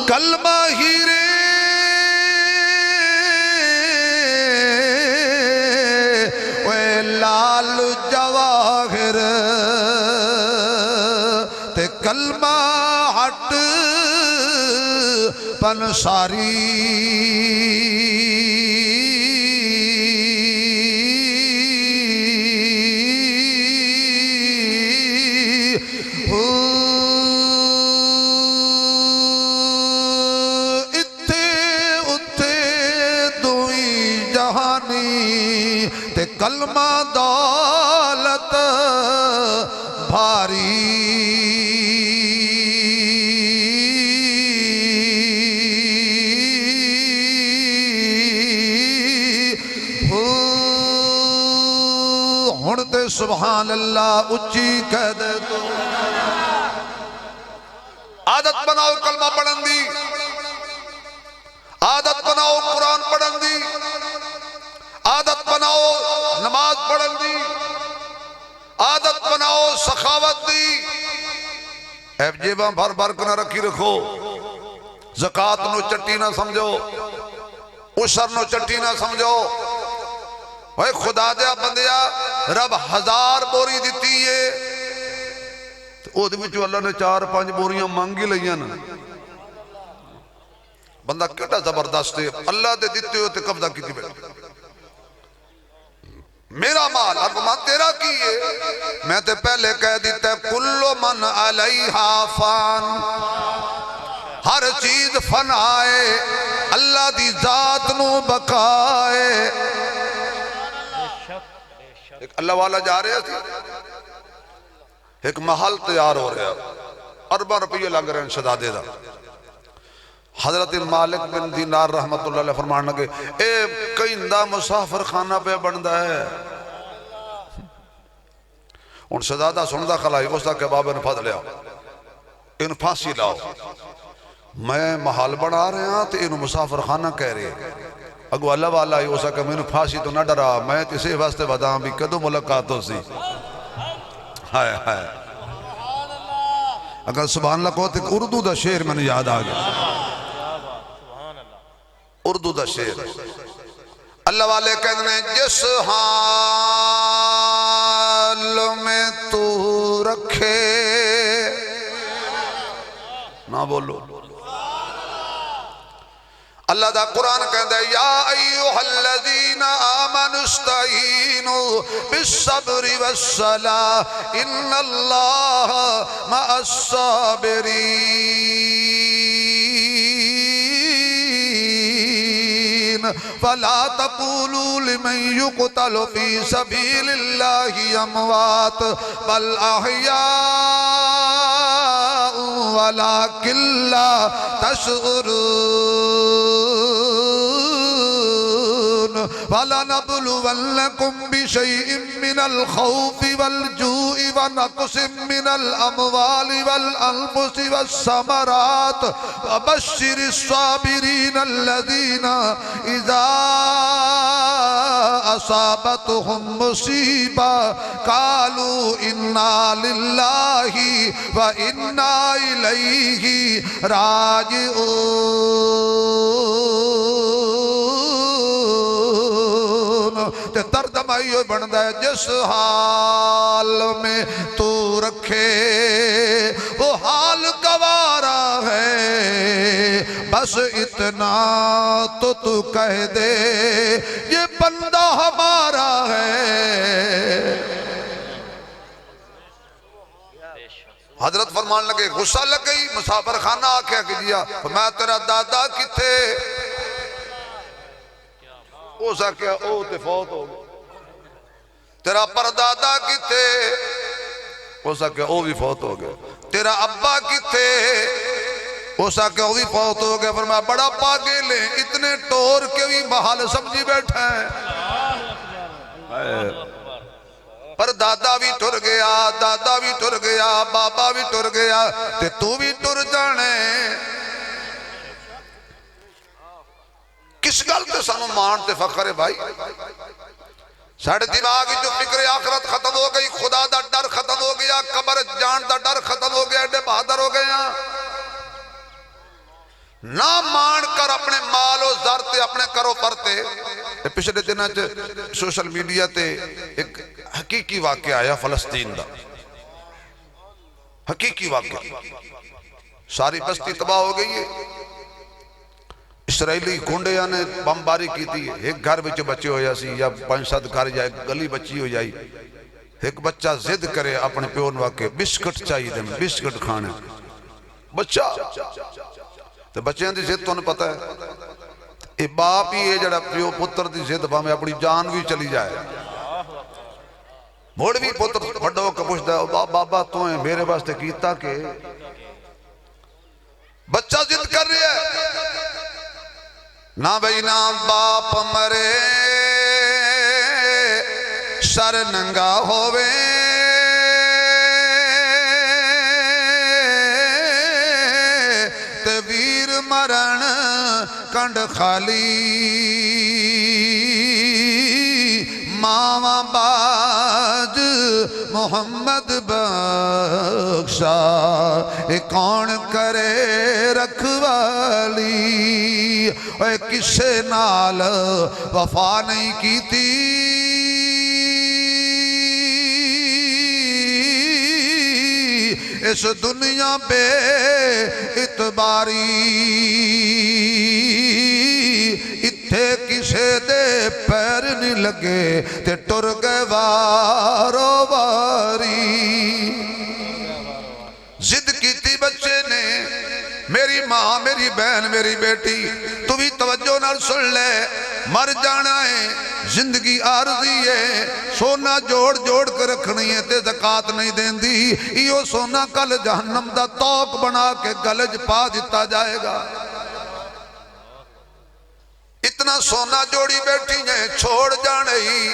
A: کلمہ ہیرے وے لال جواہر تے کلمہ ہٹ پنساری. تے کلمہ دولت بھاری. ہن تے سبحان اللہ اچھی کہہ دے تو عادت بناؤ کلمہ پڑھن دی، عادت بناؤ قرآن پڑھن دی، عادت بناؤ نماز پڑھن دی، عادت بناؤ سخاوت دی. ایب جیباں بھر بھر کے نہ رکھی رکھو، زکاة نو چٹی نہ سمجھو، عشر نو چٹی نہ سمجھو. بھائی خدا دیا بندیا رب 1000 بوری دیتی ہے او دے وچوں اللہ نے 4-5 بوریاں مانگی لئیاں نا. بندہ کیٹا زبردست ہے، اللہ دے دیتے ہوتے قبضہ کی تھی بیٹھے. میرا مال ارمان تیرا کی ہے، میں تے پہلے کہہ دیتا ہے کل من علیہا فان، ہر چیز فنائے اللہ دی ذات نو بقائے. ایک اللہ والا جا رہے تھے، ایک محل تیار ہو رہا ہے، اربع روپیے لگ رہے ہیں شدادے دا. حضرت مالک بن دینار رحمت اللہ علیہ فرمانے لگے اے کئندہ مسافر خانہ پہ بندہ ہے. ان شہزادہ سندہ خلائی اس دا کہ بابا نے پھد لیا ان پھانسی لاؤ میں محال بنا رہے ہیں تو انہوں مسافر خانہ کہہ رہے ہیں اگو اللہ والا ہی اسا کہ میں انہوں پھانسی تو نہ ڈرا میں تیسے واسطے بداں بھی کدو ملاقات ہو سی ہائے ہائے اگر سبحان اللہ کہتے کہ اردو دا شعر میں نے یاد آگیا اردو دا شعر اللہ والے کہنے جس حال میں تو رکھے نہ بولو اللہ دا قرآن کہندہ ہے یا ایوہ الذین آمنوا استعینوا بالصبر والصلاة ان اللہ مع الصابرین فلا تقولوا لمن يقتل في سبيل الله اموات بل احیاء ولكن لا تشعرون فلنبلونكم بشيء من الخوف والجوع ونقص من الأموال والأنفس والثمرات وبشر الصابرين الذين إذا أصابتهم مصيبة قالوا إنا لله وإنا إليه راجعون ترجمہ یہ بنتا ہے جس حال میں تو رکھے وہ حال گوارا ہے بس اتنا تو کہہ دے یہ بندہ ہمارا ہے حضرت فرمان لگے غصہ لگ گئی مسافر خانہ آکھیا کہ دیا میں تیرا دادا کتھے او سا کیا او تے فوت ہو گیا تیرا پردادا کتھے او سا کیا او بھی فوت ہو گیا تیرا ابا کتھے او سا کیا او بھی فوت ہو گیا فرمایا بڑا پاگے لیں اتنے ٹور کے بھی محال سمجھی بیٹھا ہے پر دادا بھی ٹر گیا دادا بھی ٹر گیا بابا بھی ٹر گیا تے تو بھی ٹر جانے کس گل تے سانو مان تے فخر ہے بھائی ساڑھے دماغ جو فکر آخرت ختم ہو گئی خدا دا ڈر ختم ہو گیا قبر جان دا ڈر ختم ہو گیا ایڈے بہادر ہو گیا نہ مان کر اپنے مال و زر تے اپنے کرو پرتے پچھلے دنوں سوشل میڈیا تے ایک حقیقی واقعہ آیا فلسطین دا حقیقی واقعہ ساری بستی تباہ ہو گئی ہے اسرائیلی کھونڈیاں نے بمباری کی تھی ایک گھر بچے بچے ہو جاسی یا 5-7 گھر جائے گلی بچی ہو جائی ایک بچہ زد کرے اپنے پیون واقعے بسکٹ چاہیے دیں بسکٹ کھانے بچہ تو بچیاں دی زد تو انہیں پتہ ہے اے باپ ہی ہے جڑا پیو پتر دی زد پا میں اپنی جان بھی چلی جائے موڑ بھی پتر بڑھو کا پوچھتا ہے بابا تو ہیں میرے واسطے کیتا کہ بچہ زد کر رہی ہے نہ بھئی نہ باپ مرے سر ننگا ہووے تے ویر مرن کنڈ خالی ماما باج محمد بخشا اے کون کرے رکھوالی اے کسے نال وفا نہیں کی تھی اس دنیا بے اتباری اتھے کسے دے پیر نہیں لگے تے ٹر گئے وارو واری زد کی تھی بچے نے میری ماں میری بہن میری بیٹی تو بھی توجہ نہ سن لے مر جانا ہے زندگی عارضی ہے سونا جوڑ جوڑ کر رکھنی ہے تے زکاة نہیں دین دی یہ سونا کل جہنم دا توق بنا کے گلج پا دیتا جائے گا اتنا سونا جوڑی بیٹھی ہیں چھوڑ جانے ہی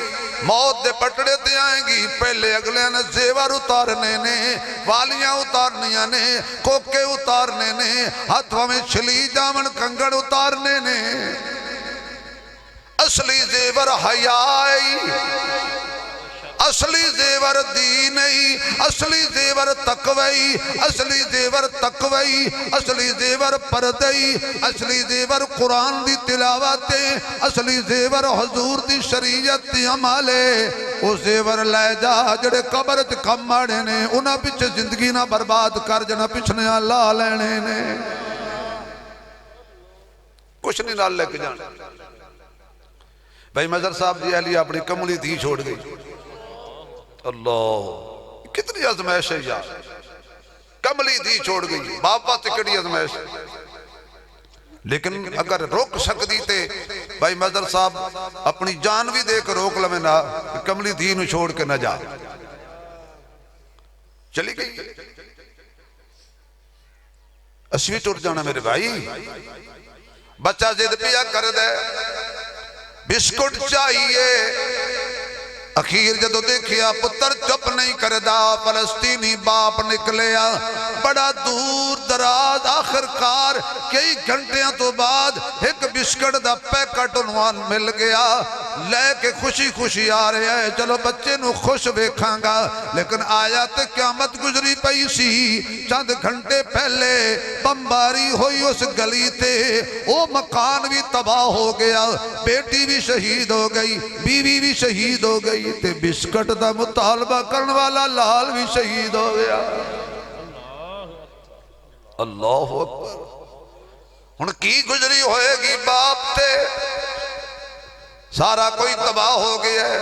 A: موت دے پٹڑے تے آئیں گی پہلے اگلے نے زیور اتارنے نے والیاں اتارنیاں نے کوکے اتارنے نے ہاتھوں میں چھلی جامن کنگڑ اتارنے نے اصلی زیور حیائی اصلی زیور دینی اصلی زیور تقوی اصلی زیور تقوی اصلی زیور پردئی اصلی زیور قرآن دی تلاوت اصلی زیور حضور دی شریعت دی عمالے او زیور لے جا جڑے قبر تے کم ماڑے نے انہاں پچھے زندگی نہ برباد کر جنا پچھنے اللہ لینے نے کچھ نہیں نال لے کے جانا بھائی مظہر صاحب دی اہلیہ اپنی کملی دھی چھوڑ گئی اللہ کتنی ازمائش ہے یار کملی دھی چھوڑ گئی باپا تکڑی ازمائش لیکن اگر روک سکتی تے بھائی مظہر صاحب اپنی جان بھی دے کر روک لمیں نا کملی دھی نو چھوڑ کے نہ جا چلی گئی اسوی ٹوٹ جانا میرے بھائی بچہ زد پیا کر دے بسکٹ چاہیے اخیر جدو دیکھیا پتر چپ نہیں کردہ فلسطینی باپ نکلیا بڑا دور دراز آخرکار کئی گھنٹیاں تو بعد ایک بسکٹ دا پیکٹ انوان مل گیا لے کے خوشی خوشی آ رہے ہیں چلو بچے نو خوش بیکھاں گا لیکن آیات قیامت گزری پئی سی چند گھنٹے پہلے بمباری ہوئی اس گلی تے وہ مکان بھی تباہ ہو گیا بیٹی بھی شہید ہو گئی بیوی بھی شہید ہو گئی تے بسکٹ دا مطالبہ کرنے والا لال بھی شہید ہو گیا اللہ اکبر ہن کی گزری ہوئے گی باپ تے سارا کوئی تباہ ہو گیا ہے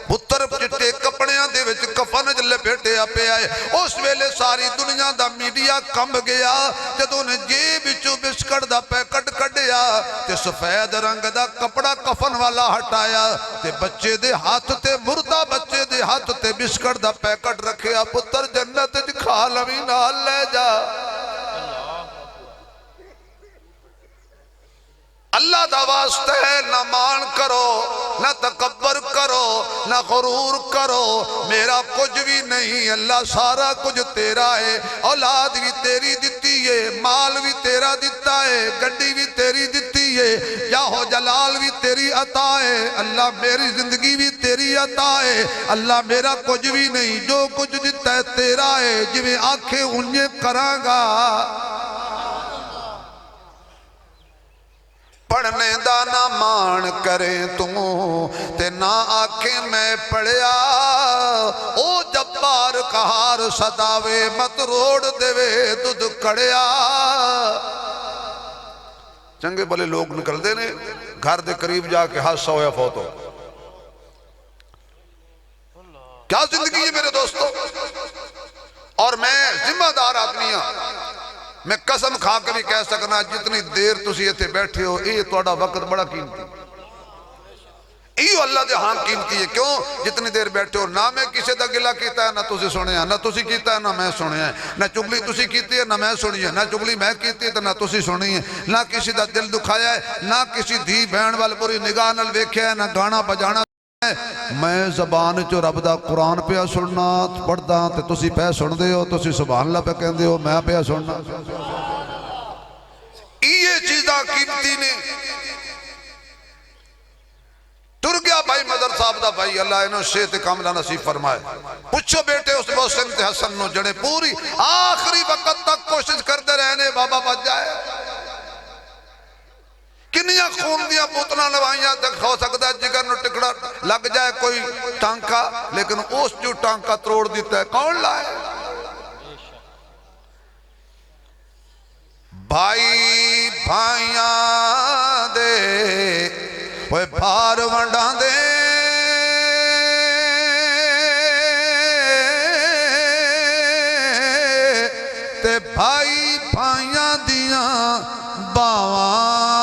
A: پتر چٹے کپڑیاں دے وچ کفن جلے بیٹے اپے آئے اس ویلے ساری دنیا دا میڈیا کم گیا جدوں نے جیب وچوں بسکٹ دا پیکٹ کڈیا تے سفید رنگ دا کپڑا کفن والا ہٹایا تے بچے دے ہاتھ تے مردہ بچے دے ہاتھ تے بسکٹ دا پیکٹ رکھیا پتر جنت وچ کھا لویں نال لے جا اللہ دا واسطہ ہے نہ مان کرو نہ تکبر کرو نہ غرور کرو میرا کچھ بھی نہیں اللہ سارا کچھ تیرا ہے اولاد بھی تیری دیتی ہے مال بھی تیرا دیتا ہے گڈی بھی تیری دیتی ہے یاہو جلال بھی تیری عطا ہے اللہ میری زندگی بھی تیری عطا ہے اللہ میرا کچھ بھی نہیں جو کچھ دیتا ہے تیرا ہے جویں آنکھیں انہیں کراں گا پڑھنے دا نہ مان کریں تم تے نہ آنکھیں میں پڑھیا او جبار کہار صداوے مت روڑ دیوے دودھ کڑیا چنگے بلے لوگ نکل دے نے گھر دے قریب جا کے حادثہ ہویا فوت ہو کیا زندگی ہے میرے دوستو اور میں ذمہ دار آدمی ہوں میں قسم کھا کے بھی کہہ سکنا جتنی دیر تسی ایتھے بیٹھے ہو یہ توڑا وقت بڑا قیمتی ایو اللہ دے ہاں قیمتی ہے کیوں جتنی دیر بیٹھے ہو نہ میں کسی دا گلہ کیتا ہے نہ تسی سنے ہیں نہ تسی کیتا ہے نہ میں سنے ہیں نہ چگلی تسی کیتی ہے نہ میں سنی ہے نہ چگلی میں کیتی ہے تو نہ تسی سنی ہے نہ کسی دا دل دکھایا ہے نہ کسی دھی بہن وال پوری نگاہ نال ویکھیا ہے نہ گانا بجانا میں زبان جو رب دا قرآن پہ سننا پڑھدا تے تسی پہ سن دے ہو تسی سبحان اللہ پہ کہندے ہو میں پہ سننا یہ چیزاں قیمتی نے ٹر گیا بھائی مظہر صاحب دا بھائی اللہ انہوں صحت کاملہ نصیب فرمائے پوچھو بیٹے اس محسن تے حسن نو جڑے پوری آخری وقت تک کوشش کرتے رہنے بابا بچ جائے کنیاں خون دیاں بوتنا لوائیاں تک ہو سکتا ہے جگر نو ٹکڑا لگ جائے کوئی ٹانکا لیکن اس جو ٹانکا تروڑ دیتا ہے کون لائے بھائی بھائیاں دے وہ بھار ونڈاں دے تے بھائی بھائیاں دیاں باواں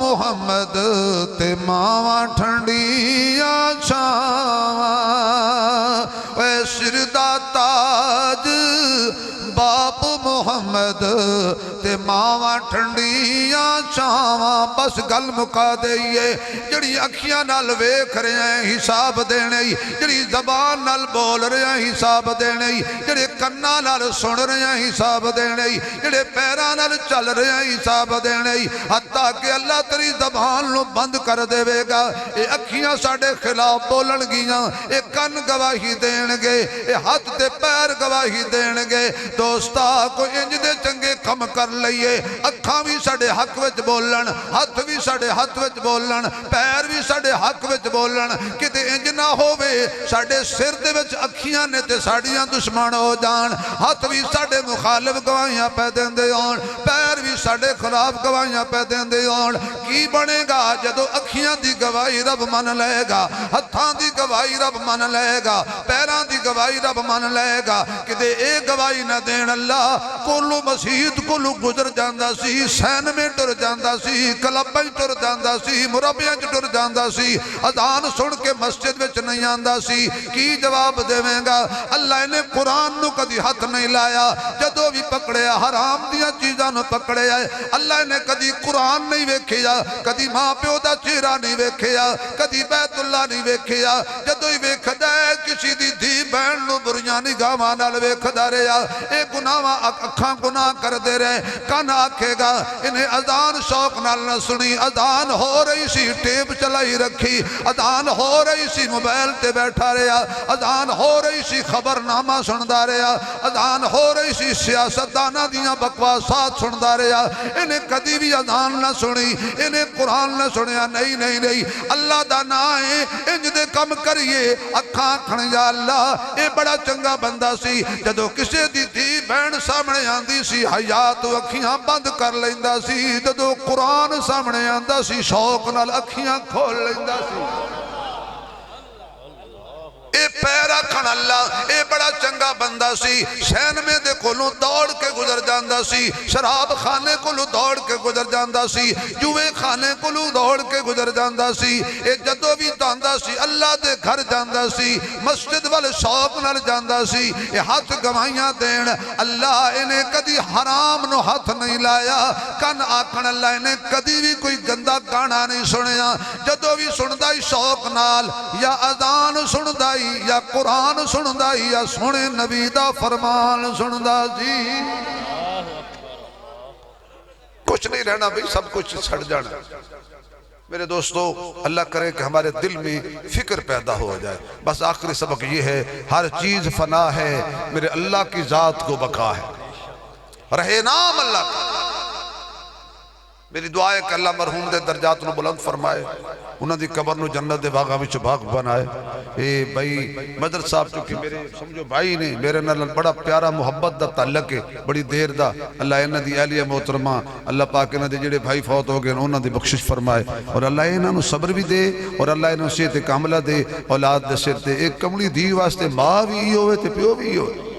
A: محمد تے ماواں ٹھنڈیاں چھاواں اے سر دا تاج باپ محمد تے ماواں ٹھنڈیاں چاواں بس گل مکا دئیے جڑی اکھیاں نال ویکھ رہے ہیں حساب دینے جڑی زبان نال بول رہے ہیں حساب دینے جڑے کناں نال سن رہے ہیں حساب دینے جڑے پیراں نال چل رہے ہیں حساب دینے حتیٰ کہ اللہ تیری زبان نو بند کر دے گا اے اکھیاں ساڑے خلاف بولن گیاں اے کن گواہی دینگے اے ہاتھ تے پیر گواہی دینگے دوستا کو انج دے چنگے کم کر لئیے اکھاں بھی ساڑے حق وچ بولن ہاتھ بھی ساڑے حق وچ بولن پیر بھی ساڑے حق وچ بولن کتے انج نہ ہووے ساڑے سر دے وچ اکھیاں نے تے ساڑیاں دشمن ہو جان ہاتھ بھی ساڑے مخالف گواہیاں پہ دین دے آن پیر بھی ساڑے خلاف گواہیاں پہ دین دے آن کی بنے گا جدو اکھیاں دی گواہی رب من لے گا ہتھاں دی گواہی رب من لے گا پیران دی گواہی رب من لے گا کہ دے اے گواہی نہ دین اللہ کلو مسیحت کلو گزر جاندہ سی سین میں ٹر جاندہ سی کلبیں ٹر جاندہ سی مربیاں ٹر جاندہ سی اذان سن کے مسجد وچ نہیں آندہ سی کی جواب دے گا اللہ نے قرآن نو کدی ہاتھ نہیں لایا جدو بھی پکڑے حرام دیا چیزاں نو پکڑے اللہ نے کدی قرآن نہیں ویکھیا کدی ماں پیو دا چہرہ نہیں ویکھیا کدی بیت اللہ نہیں ویکھیا جدو ہی ویکھ دے کسی دی دھی بہن نو بریاں نگاہاں نال ویکھ دا رہیا اے گناہاں اکھاں گناہ کر دے رہے کن آکھے گا انہیں اذان شوق نال نہ سنی اذان ہو رہی سی ٹیپ چلائی رکھی اذان ہو رہی سی موبائل تے بیٹھا رہیا اذان ہو رہی سی خبرنامہ سندا رہیا اذان ہو رہی سی سیاستداناں دیاں بکواسات سندا رہیا انہیں کدی بھی اذان نہ سنی انہیں قرآن نہ سنیا نہیں اللہ دا نام ہے انج دے کم کریے اکھاں کھن یا اللہ اے بڑا چنگا بندہ سی جدو کسے دی تھی بہن سامنے آندی سی حیات اکھیاں بند کر لیندہ سی جدو قرآن سامنے آندہ سی شوق نال اکھیاں کھول لیندہ سی اے پیرا کھن اللہ اے بڑا چنگا بندہ سی سین میں دے کولوں دوڑ کے گزر جاندہ سی شراب خانے کولوں دوڑ کے گزر جاندہ سی جوے خانے کولوں دوڑ کے گزر جاندہ سی اے جدو بھی جاندہ سی اللہ دے گھر جاندہ سی مسجد والے شوق نال جاندہ سی اے ہاتھ گواہیاں دین اللہ انہیں کدی حرام نو ہاتھ نہیں لایا کن آکھن اللہ انہیں کدی بھی کوئی گندہ گانا نہیں سنیا جدو بھی سندائی شوق نال یا اذان سندائی یا قرآن سندا یا سنے نبی دا فرمان سندا جی کچھ نہیں رہنا بھئی سب کچھ چھڑ جانا میرے دوستو اللہ کرے کہ ہمارے دل میں فکر پیدا ہو جائے بس آخری سبق یہ ہے ہر چیز فنا ہے میرے اللہ کی ذات کو بقا ہے رہے نام اللہ کا میری دعا ہے کہ اللہ مرحوم دے درجات نو بلند فرمائے انہاں دی قبر نو جنت دے باغاں وچ باغ بنائے اے بھائی مدر صاحب چونکہ میرے سمجھو بھائی نے میرے نال بڑا پیارا محبت دا تعلق ہے بڑی دیر دا اللہ انہاں دی اہلیہ محترمہ اللہ پاک انہاں دے جڑے بھائی فوت ہو گئے انہاں دی بخشش فرمائے اور اللہ انہاں نو صبر بھی دے اور اللہ انہاں صحت کاملہ دے اولاد دے سر تے ایک کملی دی واسطے ماں بھی ہی ہوئے تے پیو بھی ہی ہوئے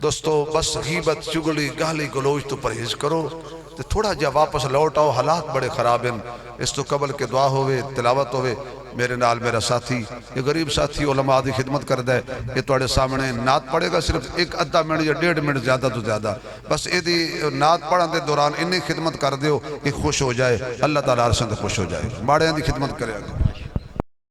A: دوستو بس غیبت چگلی گالی گلوچ تو پرہیز کرو تو تھوڑا جا واپس لوٹ آؤ حالات بڑے خراب ہیں اس تو قبل کے دعا ہوئے تلاوت ہوئے میرے نال میرا ساتھی یہ غریب ساتھی علماء دی خدمت کر دے یہ توڑے سامنے نعت پڑھے گا صرف ایک ادھا منٹ یا 1.5 منٹ زیادہ تو زیادہ بس یہ دی نعت پڑھن دے دوران انہیں خدمت کر دیو کہ خوش ہو جائے اللہ تعالیٰ عرصہ خوش ہو جائے باڑیاں دی خدمت کرے گا